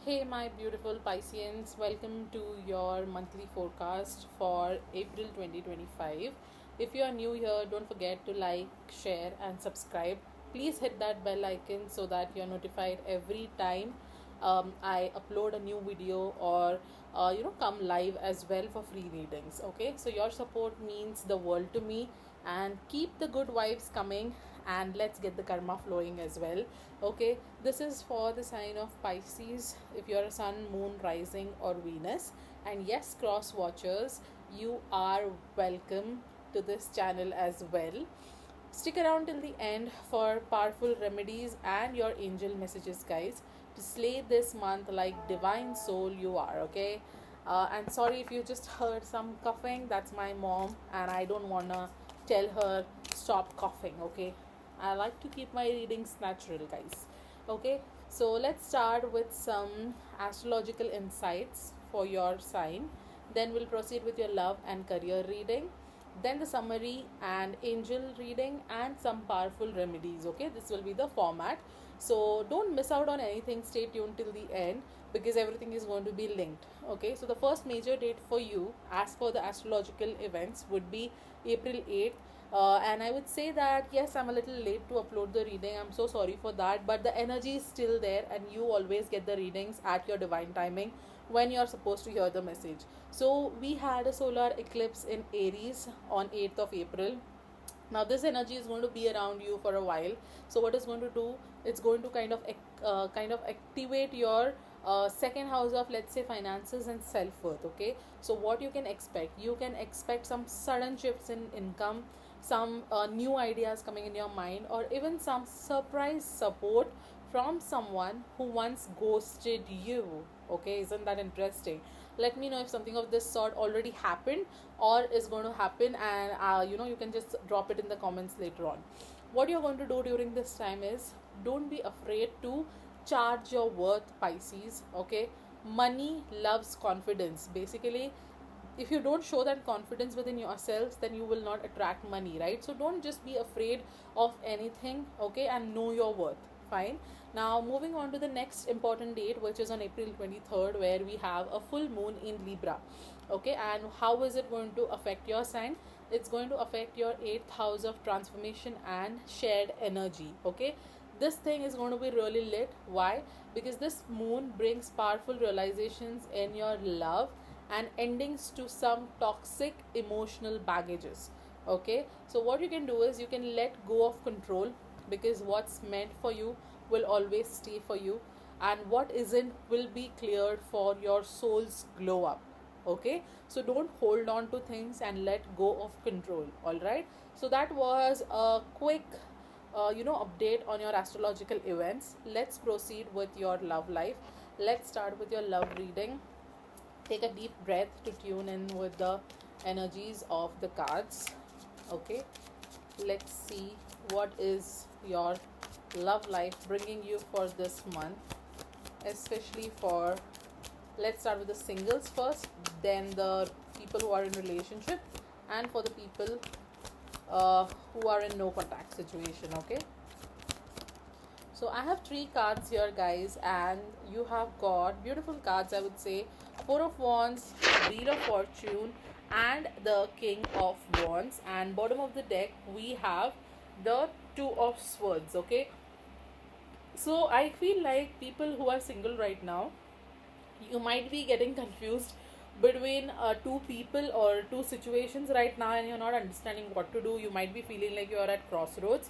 Hey, my beautiful Pisceans, welcome to your monthly forecast for April 2025. If you are new here, don't forget to like, share, and subscribe. Please hit that bell icon so that you're notified every time I upload a new video or come live as well for free readings. Okay, so your support means the world to me, and keep the good vibes coming, and let's get the karma flowing as well. Okay, this is for the sign of Pisces. If you're a sun, moon, rising, or Venus, and yes, cross watchers, you are welcome to this channel as well. Stick around till the end for powerful remedies and your angel messages, guys, to slay this month like divine soul you are. Okay, and sorry if you just heard some coughing. That's my mom, and I don't wanna tell her stop coughing. Okay, I like to keep my readings natural, guys. Okay, so let's start with some astrological insights for your sign. Then we'll proceed with your love and career reading, then the summary and angel reading, and some powerful remedies. Okay, this will be the format, so don't miss out on anything. Stay tuned till the end because everything is going to be linked. Okay, so the first major date for you as per the astrological events would be April 8th. And I would say that yes, I'm a little late to upload the reading. I'm so sorry for that, but the energy is still there, and you always get the readings at your divine timing when you're supposed to hear the message. So we had a solar eclipse in Aries on 8th of April. Now this energy is going to be around you for a while. So what it's going to do, it's going to kind of activate your second house of, let's say, finances and self-worth. Okay, so what you can expect some sudden shifts in income, some new ideas coming in your mind, or even some surprise support from someone who once ghosted you. Okay, isn't that interesting? Let me know if something of this sort already happened or is going to happen, and you can just drop it in the comments later on. What you're going to do during this time is, don't be afraid to charge your worth, Pisces. Okay, money loves confidence. Basically, if you don't show that confidence within yourselves, then you will not attract money, right? So don't just be afraid of anything. Okay, and know your worth. Fine. Now moving on to the next important date, which is on April 23rd, where we have a full moon in Libra. Okay, and how is it going to affect your sign? It's going to affect your 8th house of transformation and shared energy. Okay, this thing is going to be really lit. Why? Because this moon brings powerful realizations in your love and endings to some toxic emotional baggages. Okay, so what you can do is, you can let go of control, because what's meant for you will always stay for you, and what isn't will be cleared for your soul's glow up. Okay, so don't hold on to things and let go of control. All right, so that was a quick update on your astrological events. Let's proceed with your love life. Let's start with your love reading. Take a deep breath to tune in with the energies of the cards. Okay, let's see what is your love life bringing you for this month, especially for, let's start with the singles first, then the people who are in relationship, and for the people who are in no contact situation. Okay, so I have three cards here, guys, and you have got beautiful cards, I would say. Four of Wands, Wheel of Fortune, and the King of Wands. And bottom of the deck, we have the Two of Swords. Okay, so I feel like people who are single right now, you might be getting confused between two people or two situations right now, and you're not understanding what to do. You might be feeling like you're at crossroads.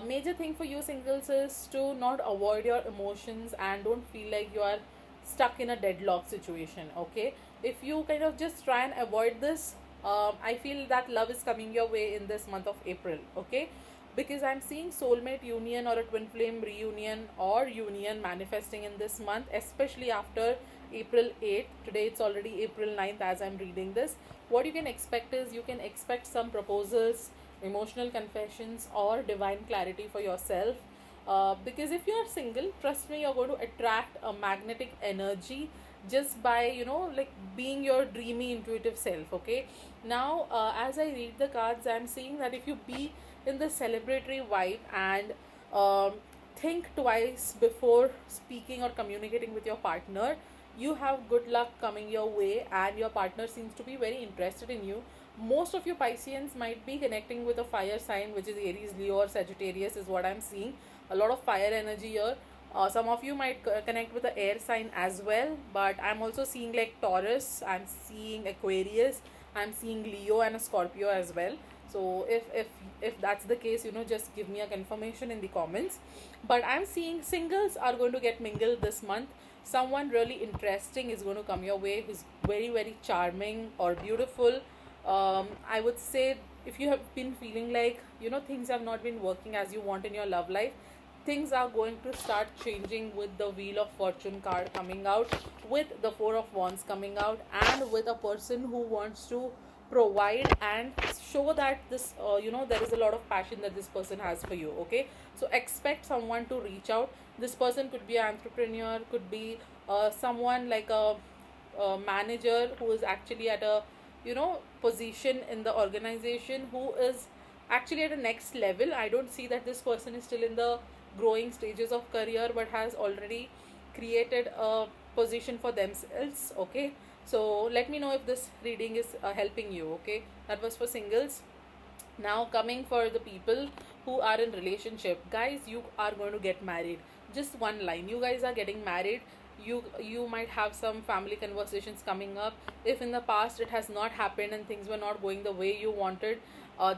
Major thing for you singles is to not avoid your emotions and don't feel like you are stuck in a deadlock situation. Okay, if you kind of just try and avoid this, I feel that love is coming your way in this month of April. Okay, because I'm seeing soulmate union or a twin flame reunion or union manifesting in this month, especially after April 8th. Today it's already April 9th as I'm reading this. What you can expect is, you can expect some proposals, emotional confessions, or divine clarity for yourself. Because if you are single, trust me, you're going to attract a magnetic energy just by like being your dreamy intuitive self. Okay, now as I read the cards, I'm seeing that if you be in the celebratory vibe and think twice before speaking or communicating with your partner. You have good luck coming your way, and your partner seems to be very interested in you. Most of you Pisceans might be connecting with a fire sign, which is Aries, Leo, or Sagittarius, is what I'm seeing. A lot of fire energy here. Some of you might connect with the air sign as well, but I'm also seeing like Taurus, I'm seeing Aquarius, I'm seeing Leo and a Scorpio as well. So if that's the case, just give me a confirmation in the comments. But I'm seeing singles are going to get mingled this month. Someone really interesting is going to come your way, who's very very charming or beautiful. I would say, if you have been feeling like things have not been working as you want in your love life, things are going to start changing with the Wheel of Fortune card coming out, with the Four of Wands coming out, and with a person who wants to provide and show that this there is a lot of passion that this person has for you. Okay, so expect someone to reach out. This person could be an entrepreneur, could be someone like a manager who is actually at a position in the organization, who is actually at a next level. I don't see that this person is still in the growing stages of career, but has already created a position for themselves. Okay, so let me know if this reading is helping you. Okay, that was for singles. Now coming for the people who are in relationship, guys, you are going to get married. Just one line, you guys are getting married. You might have some family conversations coming up. If in the past it has not happened and things were not going the way you wanted,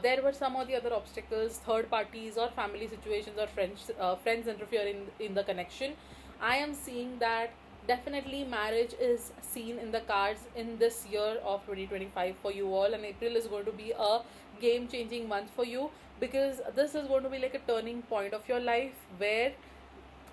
there were some of the other obstacles, third parties or family situations or friends interfering in the connection. I am seeing that definitely marriage is seen in the cards in this year of 2025 for you all, and April is going to be a game changing month for you, because this is going to be like a turning point of your life, where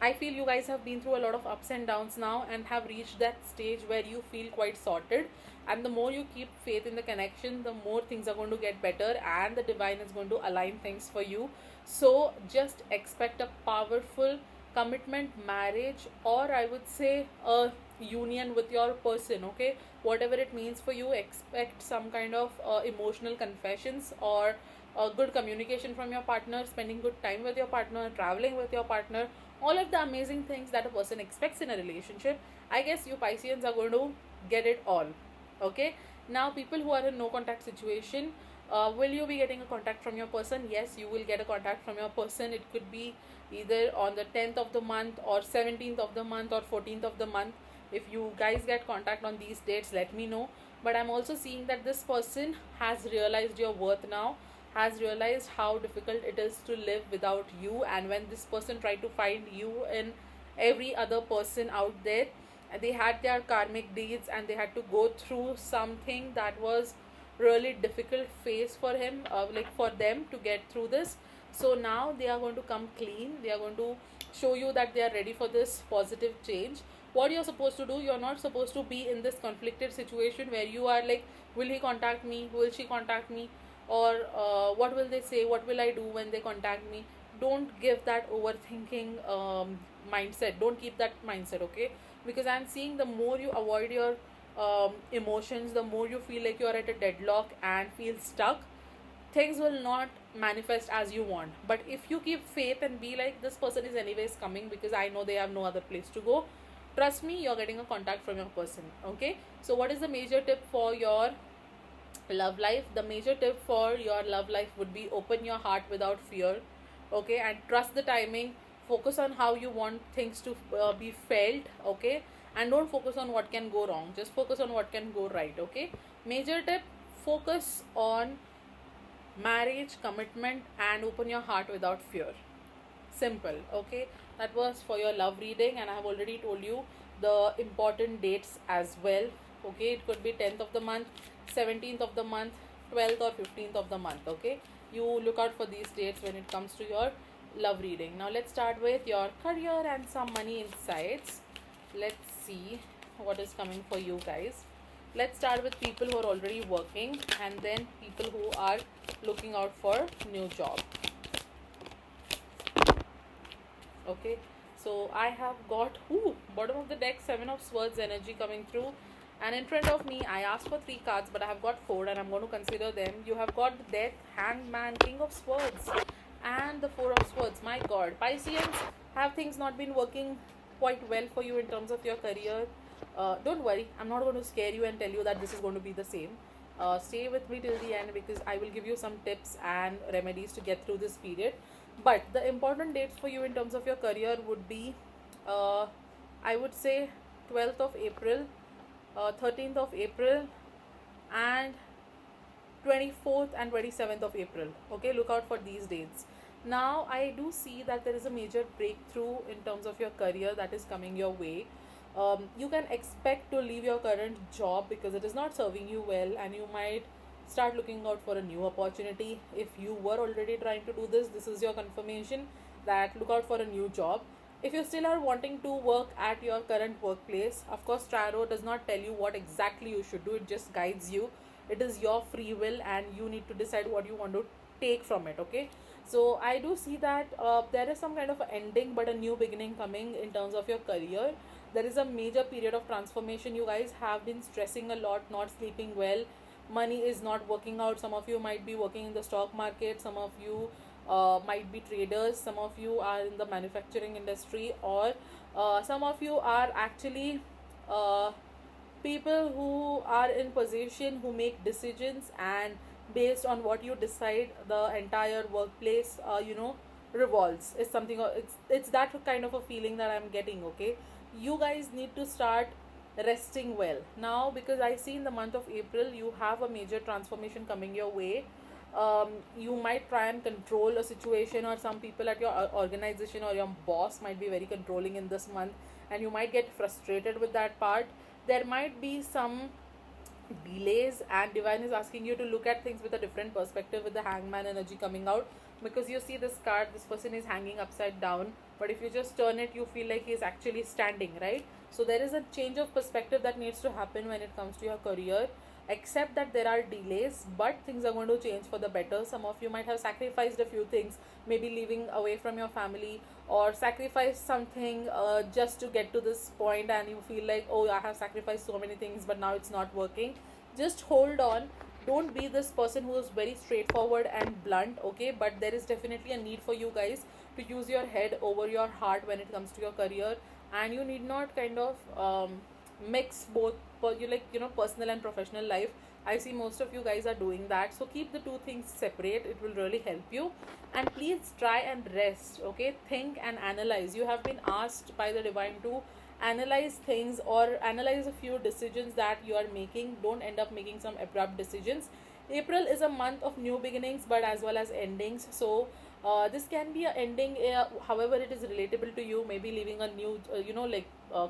I feel you guys have been through a lot of ups and downs now and have reached that stage where you feel quite sorted. And the more you keep faith in the connection, the more things are going to get better, and the divine is going to align things for you. So just expect a powerful commitment, marriage, or I would say a union with your person. Okay, whatever it means for you, expect some kind of emotional confessions, or good communication from your partner, spending good time with your partner, traveling with your partner, all of the amazing things that a person expects in a relationship. I guess you Pisceans are going to get it all. Okay, now people who are in no contact situation, will you be getting a contact from your person? Yes, you will get a contact from your person. It could be either on the 10th of the month, or 17th of the month, or 14th of the month. If you guys get contact on these dates, let me know. But I'm also seeing that this person has realized your worth now, has realized how difficult it is to live without you. And when this person tried to find you in every other person out there, they had their karmic deeds, and they had to go through something that was really difficult phase for him, like for them to get through this. So now they are going to come clean. They are going to show you that they are ready for this positive change. What you're supposed to do, you're not supposed to be in this conflicted situation where you are like, will he contact me, will she contact me, or what will they say, what will I do when they contact me. Don't give that overthinking mindset, don't keep that mindset. Okay, because I'm seeing the more you avoid your emotions, the more you feel like you're at a deadlock and feel stuck, things will not manifest as you want. But if you keep faith and be like, this person is anyways coming because I know they have no other place to go, trust me, you're getting a contact from your person. Okay, so what is the major tip for your love life? The major tip for your love life would be, open your heart without fear. Okay, and trust the timing. Focus on how you want things to be felt. Okay, and don't focus on what can go wrong, just focus on what can go right. Okay, major tip, focus on marriage, commitment, and open your heart without fear. Simple. Okay, that was for your love reading, and I have already told you the important dates as well. Okay, it could be 10th of the month, 17th of the month, 12th or 15th of the month. Okay, you look out for these dates when it comes to your love reading. Now let's start with your career and some money insights. Let's see what is coming for you guys. Let's start with people who are already working, and then people who are looking out for new job. Okay, so I have got bottom of the deck, 7 of Swords energy coming through, and in front of me I asked for 3 cards, but I have got 4, and I'm going to consider them. You have got Death, Hangman, King of Swords, and the 4 of Swords. My god, Pisceans, Have things not been working quite well for you in terms of your career? Don't worry, I'm not going to scare you and tell you that this is going to be the same. Stay with me till the end because I will give you some tips and remedies to get through this period. But the important dates for you in terms of your career would be, uh, I would say, 12th of April, 13th of April, and 24th and 27th of April. Okay, look out for these dates. Now, I do see that there is a major breakthrough in terms of your career that is coming your way. You can expect to leave your current job because it is not serving you well, and you might start looking out for a new opportunity. If you were already trying to do this, this is your confirmation that look out for a new job. If you still are wanting to work at your current workplace, of course, tarot does not tell you what exactly you should do, it just guides you. It is your free will, and you need to decide what you want to take from it. Okay, so I do see that there is some kind of ending but a new beginning coming in terms of your career. There is a major period of transformation. You guys have been stressing a lot, not sleeping well, money is not working out. Some of you might be working in the stock market, some of you might be traders, some of you are in the manufacturing industry, or some of you are actually uh, people who are in position who make decisions, and based on what you decide the entire workplace revolves. It's something, it's that kind of a feeling that I'm getting. Okay, you guys need to start resting well now because I see in the month of April you have a major transformation coming your way. You might try and control a situation, or some people at your organization or your boss might be very controlling in this month, and you might get frustrated with that part. There might be some delays, and divine is asking you to look at things with a different perspective with the hangman energy coming out, because you see this card, this person is hanging upside down, but if you just turn it you feel like he's actually standing, right? So there is a change of perspective that needs to happen when it comes to your career. Accept that there are delays, but things are going to change for the better. Some of you might have sacrificed a few things, maybe living away from your family, or sacrifice something just to get to this point, and you feel like, oh, I have sacrificed so many things but now it's not working. Just hold on. Don't be this person who is very straightforward and blunt. Okay, but there is definitely a need for you guys to use your head over your heart when it comes to your career, and you need not kind of mix both you like personal and professional life. I see most of you guys are doing that, so keep the two things separate, it will really help you. And please try and rest. Okay, think and analyze. You have been asked by the divine to analyze things or analyze a few decisions that you are making. Don't end up making some abrupt decisions. April is a month of new beginnings but as well as endings, so this can be a ending, however it is relatable to you, maybe leaving a new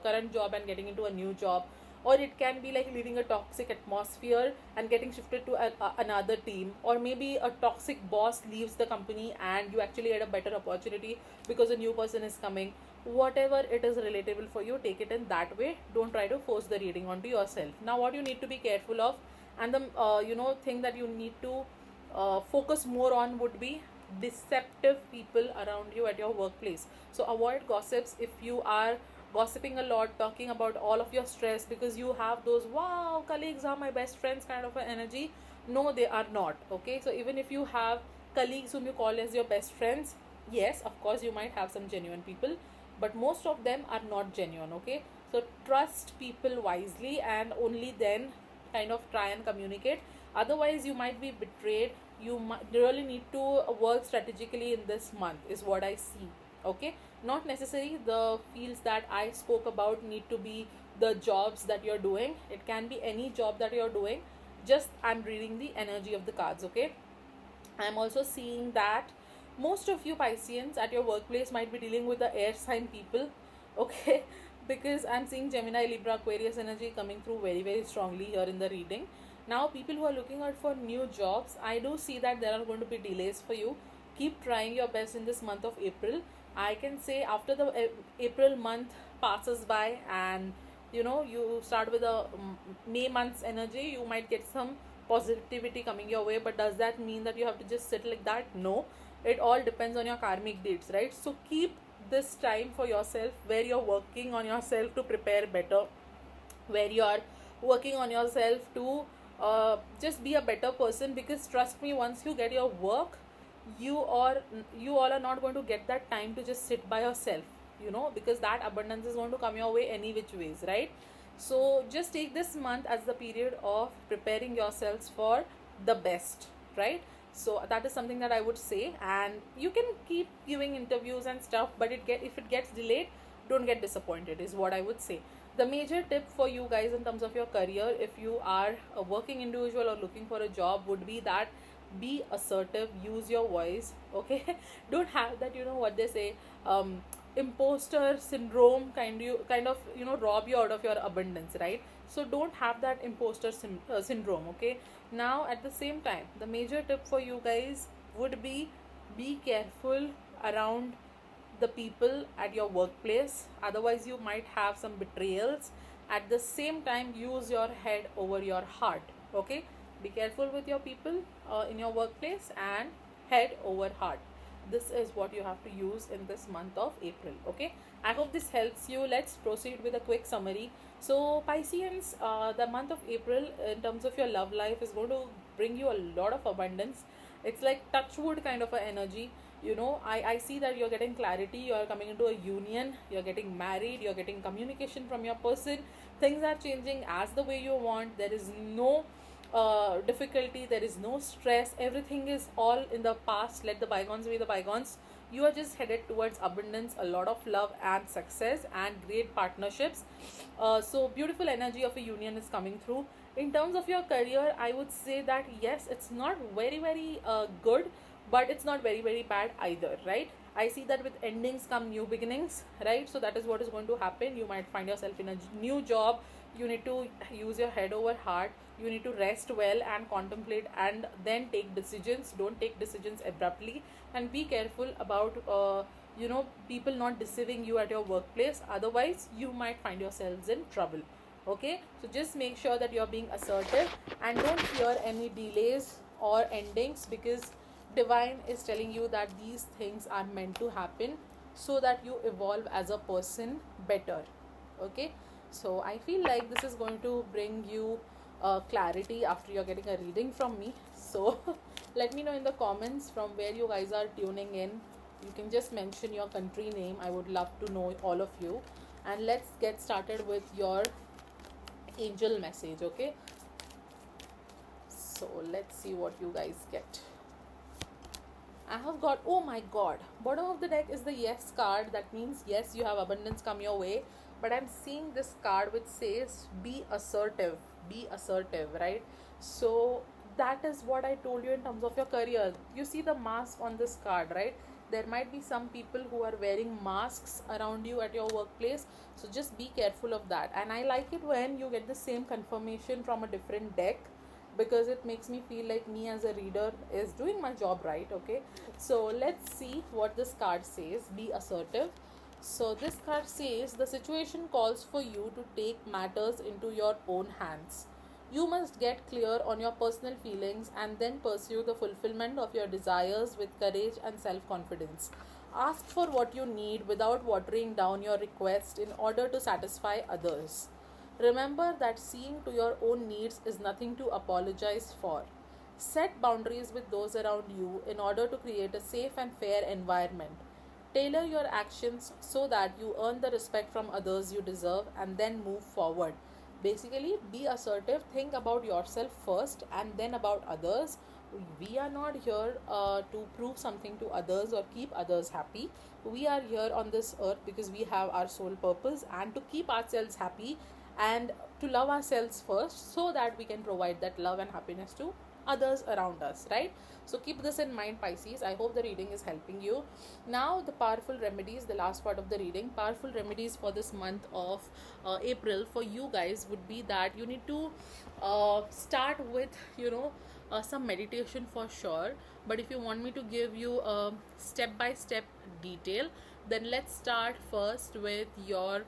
current job and getting into a new job, or it can be like leaving a toxic atmosphere and getting shifted to another team, or maybe a toxic boss leaves the company and you actually get a better opportunity because a new person is coming. Whatever it is relatable for you, take it in that way. Don't try to force the reading onto yourself. Now what you need to be careful of, and the thing that you need to focus more on would be deceptive people around you at your workplace. So avoid gossips. If you are gossiping a lot, talking about all of your stress because you have those wow, colleagues are my best friends kind of an energy, no, they are not. Okay, so even if you have colleagues whom you call as your best friends, yes, of course you might have some genuine people, but most of them are not genuine. Okay, so trust people wisely and only then kind of try and communicate. Otherwise you might be betrayed. You really need to work strategically in this month is what I see. Okay, not necessarily the fields that I spoke about need to be the jobs that you're doing. It can be any job that you're doing. Just I'm reading the energy of the cards. Okay, I'm also seeing that most of you Pisceans at your workplace might be dealing with the air sign people. Okay, because I'm seeing Gemini, Libra, Aquarius energy coming through very, very strongly here in the reading. Now, people who are looking out for new jobs, I do see that there are going to be delays for you. Keep trying your best in this month of April. I can say after the April month passes by and you start with a May month's energy, you might get some positivity coming your way. But does that mean that you have to just sit like that? No, it all depends on your karmic dates, right? So keep this time for yourself where you're working on yourself to prepare better, where you're working on yourself to just be a better person, because trust me, once you get your work, you all are not going to get that time to just sit by yourself, because that abundance is going to come your way any which ways, right? So just take this month as the period of preparing yourselves for the best, right? So that is something that I would say. And you can keep giving interviews and stuff, but if it gets delayed, don't get disappointed, is what I would say. The major tip for you guys in terms of your career, if you are a working individual or looking for a job, would be that be assertive, use your voice, okay? Don't have that, what they say, imposter syndrome kind of rob you out of your abundance, right? So don't have that imposter syndrome, okay? Now at the same time, the major tip for you guys would be careful around the people at your workplace, otherwise you might have some betrayals. At the same time, use your head over your heart, okay? Be careful with your people in your workplace, and head over heart. This is what you have to use in this month of April, okay? I hope this helps you. Let's proceed with a quick summary. So Pisceans, the month of April in terms of your love life is going to bring you a lot of abundance. It's like touch wood kind of a energy. I see that you're getting clarity, you're coming into a union, you're getting married, you're getting communication from your person. Things are changing as the way you want. There is no difficulty, there is no stress, everything is all in the past. Let the bygones be the bygones. You are just headed towards abundance, a lot of love and success, and great partnerships. So beautiful energy of a union is coming through. In terms of your career, I would say that yes, it's not very very good, but it's not very very bad either, right? I see that with endings come new beginnings, right? So that is what is going to happen. You might find yourself in a new job. You need to use your head over heart. You need to rest well and contemplate, and then take decisions. Don't take decisions abruptly, and be careful about people not deceiving you at your workplace, otherwise you might find yourselves in trouble, okay? So just make sure that you're being assertive, and don't fear any delays or endings, because divine is telling you that these things are meant to happen so that you evolve as a person better, okay? So I feel like this is going to bring you clarity after you're getting a reading from me. So let me know in the comments from where you guys are tuning in. You can just mention your country name. I would love to know all of you. And let's get started with your angel message, okay? So let's see what you guys get. I have got, oh my god, bottom of the deck is the yes card. That means yes, you have abundance come your way. But I'm seeing this card which says be assertive, right? So that is what I told you in terms of your career. You see the mask on this card, right? There might be some people who are wearing masks around you at your workplace, so just be careful of that. And I like it when you get the same confirmation from a different deck, because it makes me feel like me as a reader is doing my job right, okay? So let's see what this card says. Be assertive. So this card says the situation calls for you to take matters into your own hands. You must get clear on your personal feelings and then pursue the fulfillment of your desires with courage and self-confidence. Ask for what you need without watering down your request in order to satisfy others. Remember that seeing to your own needs is nothing to apologize for. Set boundaries with those around you in order to create a safe and fair environment. Tailor your actions so that you earn the respect from others you deserve, and then move forward. Basically, be assertive, think about yourself first and then about others. We are not here to prove something to others or keep others happy. We are here on this earth because we have our sole purpose, and to keep ourselves happy and to love ourselves first, so that we can provide that love and happiness to others around us, right? So keep this in mind, Pisces. I hope the reading is helping you. Now the powerful remedies, the last part of the reading. Powerful remedies for this month of April for you guys would be that you need to start with some meditation for sure. But if you want me to give you a step by step detail, then let's start first with your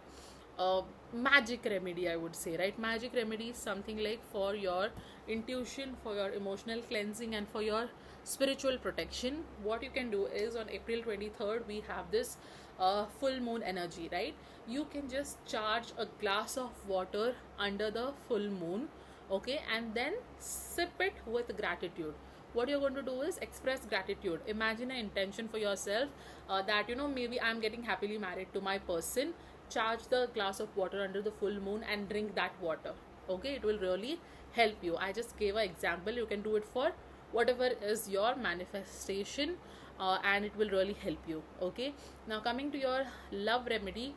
magic remedy, I would say, right? Magic remedy is something like for your intuition, for your emotional cleansing, and for your spiritual protection. What you can do is on April 23rd, we have this full moon energy, right? You can just charge a glass of water under the full moon, okay, and then sip it with gratitude. what you're going to do is express gratitude. Imagine an intention for yourself, that maybe I'm getting happily married to my person. Charge the glass of water under the full moon and drink that water. Okay, it will really help you. I just gave an example. You can do it for whatever is your manifestation, and it will really help you. Okay, now coming to your love remedy,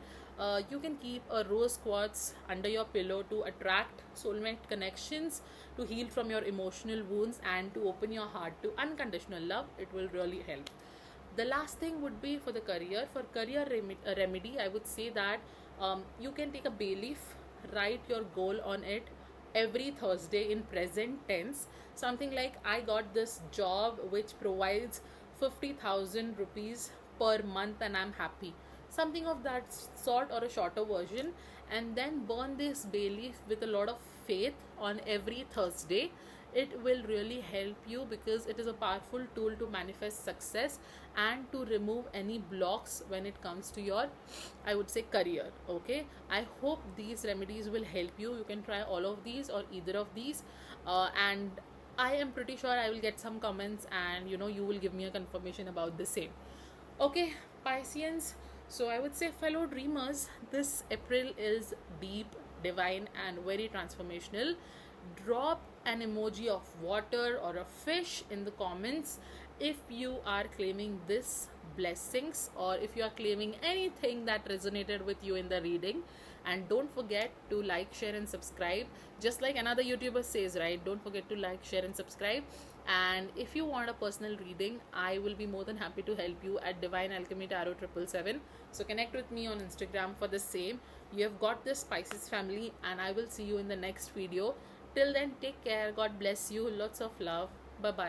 you can keep a rose quartz under your pillow to attract soulmate connections, to heal from your emotional wounds, and to open your heart to unconditional love. It will really help. The last thing would be for the career. For career remedy, I would say that you can take a bay leaf, write your goal on it every Thursday in present tense. Something like, I got this job which provides 50,000 rupees per month and I'm happy. Something of that sort, or a shorter version. And then burn this bay leaf with a lot of faith on every Thursday. It will really help you, because it is a powerful tool to manifest success and to remove any blocks when it comes to your, I would say, career. Okay, I hope these remedies will help you. You can try all of these or either of these, and I am pretty sure I will get some comments, and you will give me a confirmation about the same. Okay, Pisceans. So I would say, fellow dreamers, this April is deep, divine, and very transformational. Drop an emoji of water or a fish in the comments if you are claiming this blessings, or if you are claiming anything that resonated with you in the reading. And don't forget to like, share, and subscribe. Just like another YouTuber says, right? Don't forget to like, share, and subscribe. And if you want a personal reading, I will be more than happy to help you at Divine Alchemy Tarot 777. So connect with me on Instagram for the same. You have got this Pisces family, and I will see you in the next video. Till then, take care. God bless you. Lots of love. Bye bye.